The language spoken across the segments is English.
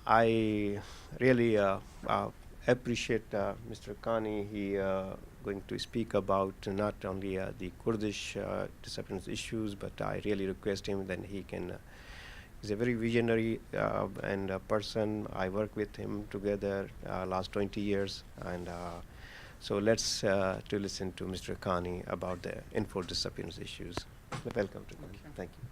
I really appreciate Mr. Kani. He going to speak about not only the Kurdish disciplines issues, but I really request him that he can. He's a very visionary and person. I work with him together last 20 years, and so let's to listen to Mr. Kani about the info disciplines issues. Welcome to Kani. Thank you.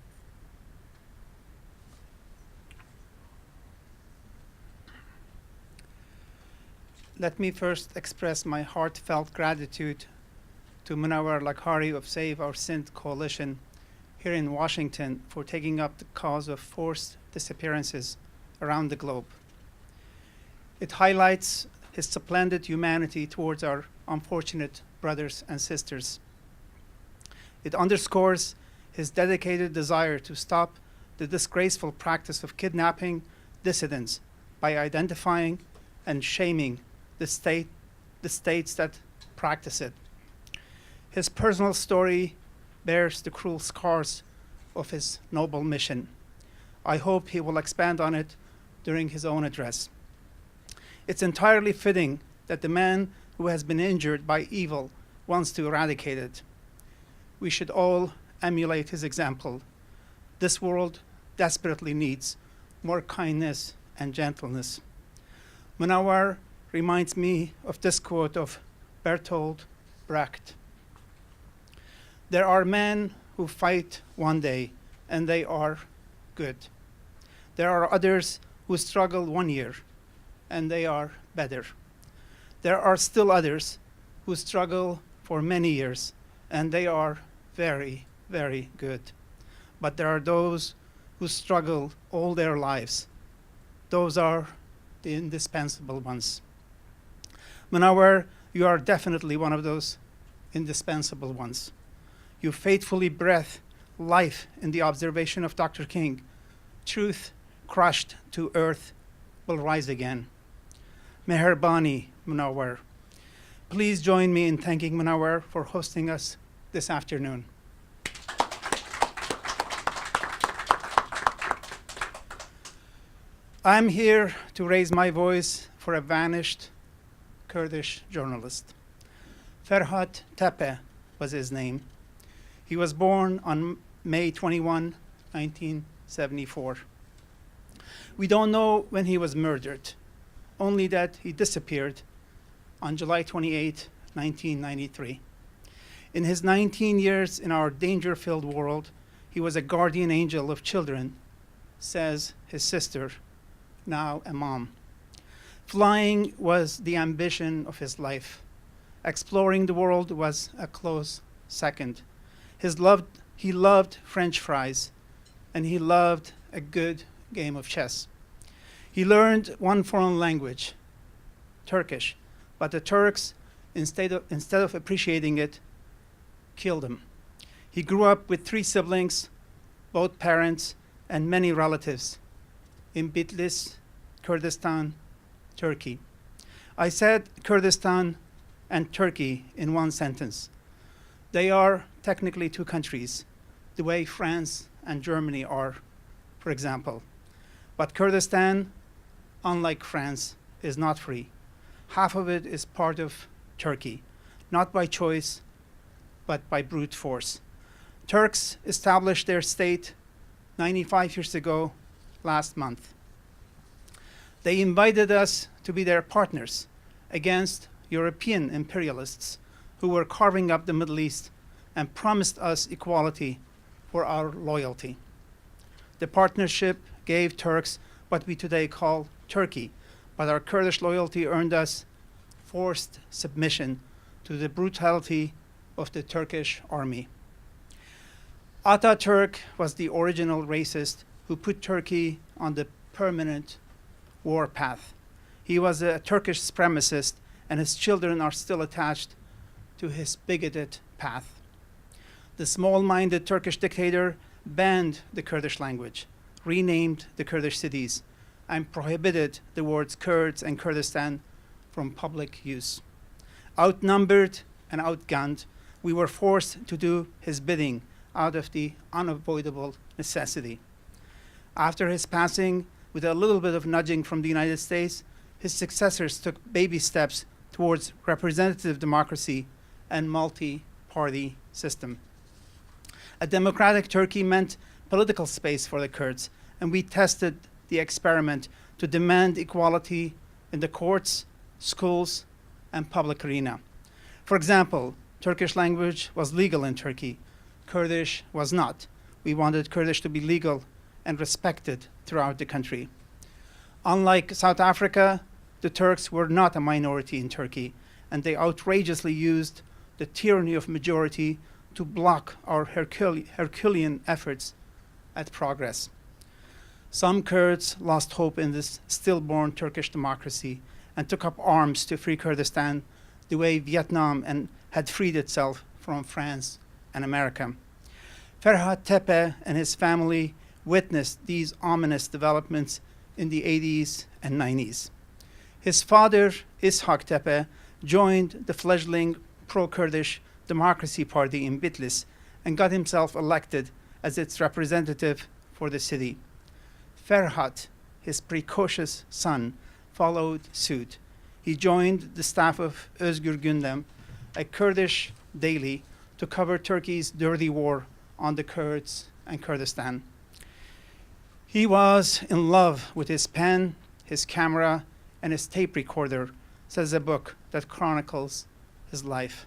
Let me first express my heartfelt gratitude to Munawar Lakhari of Save Our Sindh Coalition here in Washington for taking up the cause of forced disappearances around the globe. It highlights his splendid humanity towards our unfortunate brothers and sisters. It underscores his dedicated desire to stop the disgraceful practice of kidnapping dissidents by identifying and shaming the states that practice it. His personal story bears the cruel scars of his noble mission. I hope he will expand on it during his own address. It's entirely fitting that the man who has been injured by evil wants to eradicate it. We should all emulate his example. This world desperately needs more kindness and gentleness. Munawar reminds me of this quote of Bertolt Brecht. There are men who fight one day, and they are good. There are others who struggle 1 year, and they are better. There are still others who struggle for many years, and they are very, very good. But there are those who struggle all their lives. Those are the indispensable ones. Munawar, you are definitely one of those indispensable ones. You faithfully breathe life in the observation of Dr. King. Truth crushed to earth will rise again. Meherbani, Munawar. Please join me in thanking Munawar for hosting us this afternoon. I'm here to raise my voice for a vanished Kurdish journalist. Ferhat Tepe was his name. He was born on May 21, 1974. We don't know when he was murdered, only that he disappeared on July 28, 1993. In his 19 years in our danger-filled world, he was a guardian angel of children, says his sister, now a mom. Flying was the ambition of his life. Exploring the world was a close second. He loved French fries, and he loved a good game of chess. He learned one foreign language, Turkish, but the Turks, instead of appreciating it, killed him. He grew up with 3 siblings, both parents, and many relatives in Bitlis, Kurdistan, Turkey. I said Kurdistan and Turkey in one sentence. They are technically 2 countries, the way France and Germany are, for example. But Kurdistan, unlike France, is not free. Half of it is part of Turkey, not by choice, but by brute force. Turks established their state 95 years ago last month. They invited us to be their partners against European imperialists who were carving up the Middle East and promised us equality for our loyalty. The partnership gave Turks what we today call Turkey, but our Kurdish loyalty earned us forced submission to the brutality of the Turkish army. Ataturk was the original racist who put Turkey on the permanent war path. He was a Turkish supremacist, and his children are still attached to his bigoted path. The small-minded Turkish dictator banned the Kurdish language, renamed the Kurdish cities, and prohibited the words Kurds and Kurdistan from public use. Outnumbered and outgunned, we were forced to do his bidding out of the unavoidable necessity. After his passing, with a little bit of nudging from the United States, his successors took baby steps towards representative democracy and multi-party system. A democratic Turkey meant political space for the Kurds, and we tested the experiment to demand equality in the courts, schools, and public arena. For example, Turkish language was legal in Turkey. Kurdish was not. We wanted Kurdish to be legal and respected throughout the country. Unlike South Africa, the Turks were not a minority in Turkey, and they outrageously used the tyranny of majority to block our Herculean efforts at progress. Some Kurds lost hope in this stillborn Turkish democracy and took up arms to free Kurdistan the way Vietnam had freed itself from France and America. Ferhat Tepe and his family witnessed these ominous developments in the 80s and 90s. His father, Ishak Tepe, joined the fledgling pro-Kurdish Democracy Party in Bitlis and got himself elected as its representative for the city. Ferhat, his precocious son, followed suit. He joined the staff of Özgür Gündem, a Kurdish daily, to cover Turkey's dirty war on the Kurds and Kurdistan. He was in love with his pen, his camera, and his tape recorder, says a book that chronicles his life.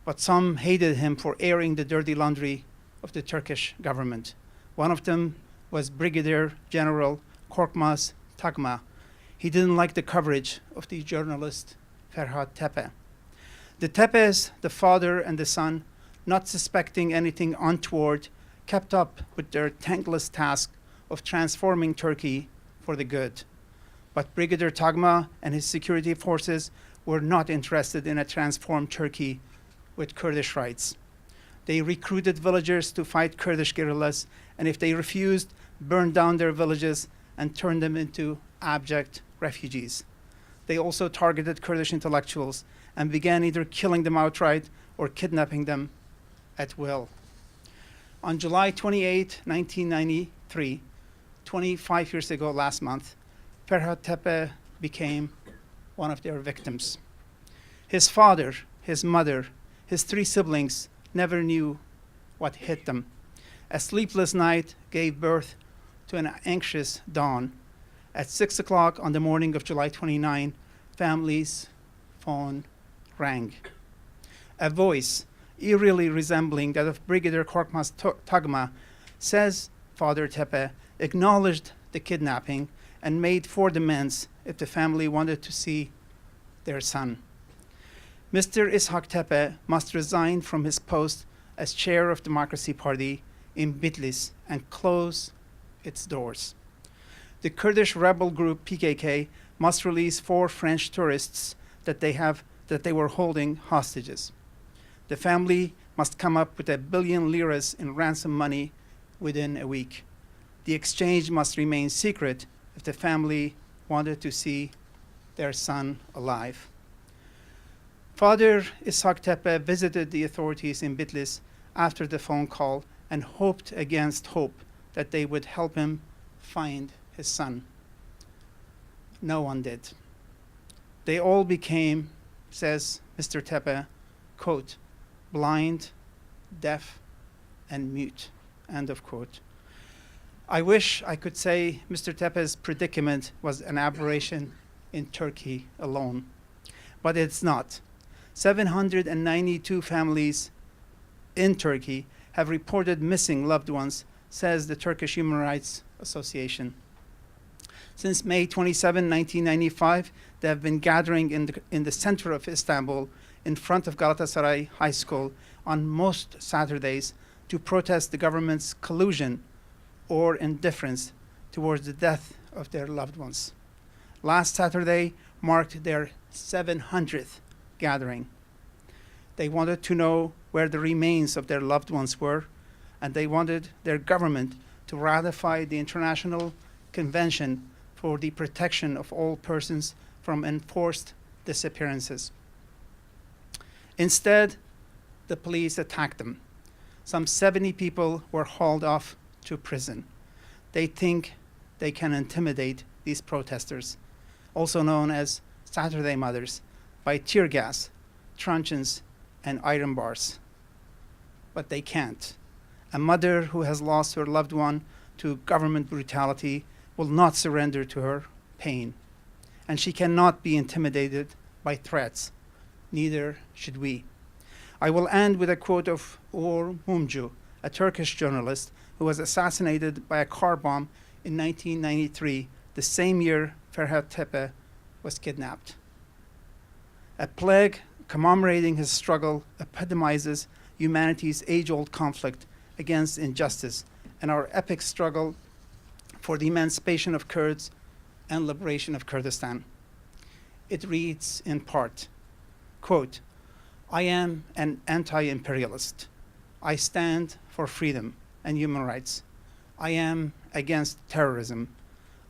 But some hated him for airing the dirty laundry of the Turkish government. One of them was Brigadier General Korkmaz Tagma. He didn't like the coverage of the journalist Ferhat Tepe. The Tepes, the father and the son, not suspecting anything untoward, kept up with their thankless task of transforming Turkey for the good. But Brigadier Tagma and his security forces were not interested in a transformed Turkey with Kurdish rights. They recruited villagers to fight Kurdish guerrillas, and if they refused, burned down their villages and turned them into abject refugees. They also targeted Kurdish intellectuals and began either killing them outright or kidnapping them at will. On July 28, 1993, 25 years ago last month, Ferhat Tepe became one of their victims. His father, his mother, his 3 siblings never knew what hit them. A sleepless night gave birth to an anxious dawn. At 6 o'clock on the morning of July 29, family's phone rang. A voice, eerily resembling that of Brigadier Korkmaz Tagma, says Father Tepe acknowledged the kidnapping and made 4 demands if the family wanted to see their son. Mr. Ishak Tepe must resign from his post as chair of Democracy Party in Bitlis and close its doors. The Kurdish rebel group PKK must release 4 French tourists that they were holding hostages. The family must come up with 1 billion liras in ransom money within a week. The exchange must remain secret if the family wanted to see their son alive. Father Ishak Tepe visited the authorities in Bitlis after the phone call and hoped against hope that they would help him find his son. No one did. They all became, says Mr. Tepe, quote, blind, deaf, and mute, end of quote. I wish I could say Mr. Tepe's predicament was an aberration in Turkey alone, but it's not. 792 families in Turkey have reported missing loved ones, says the Turkish Human Rights Association. Since May 27, 1995, they have been gathering in the center of Istanbul in front of Galatasaray High School on most Saturdays to protest the government's collusion or indifference towards the death of their loved ones. Last Saturday marked their 700th gathering. They wanted to know where the remains of their loved ones were, and they wanted their government to ratify the International Convention for the Protection of All Persons from Enforced Disappearances. Instead, the police attacked them. Some 70 people were hauled off to prison. They think they can intimidate these protesters, also known as Saturday mothers, by tear gas, truncheons, and iron bars. But they can't. A mother who has lost her loved one to government brutality will not surrender to her pain, and she cannot be intimidated by threats. Neither should we. I will end with a quote of Uğur Mumcu, a Turkish journalist who was assassinated by a car bomb in 1993, the same year Ferhat Tepe was kidnapped. A plague commemorating his struggle epitomizes humanity's age-old conflict against injustice and our epic struggle for the emancipation of Kurds and liberation of Kurdistan. It reads in part, quote, I am an anti-imperialist. I stand for freedom and human rights. I am against terrorism.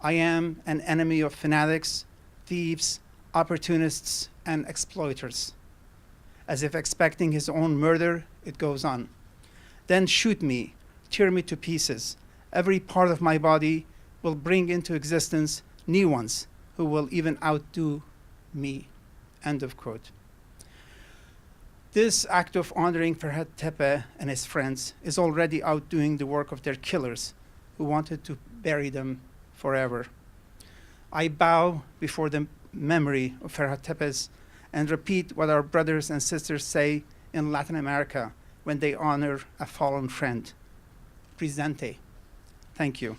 I am an enemy of fanatics, thieves, opportunists, and exploiters. As if expecting his own murder, it goes on. Then shoot me, tear me to pieces. Every part of my body will bring into existence new ones who will even outdo me. End of quote. This act of honoring Ferhat Tepe and his friends is already outdoing the work of their killers who wanted to bury them forever. I bow before the memory of Ferhat Tepes and repeat what our brothers and sisters say in Latin America when they honor a fallen friend. Presente. Thank you.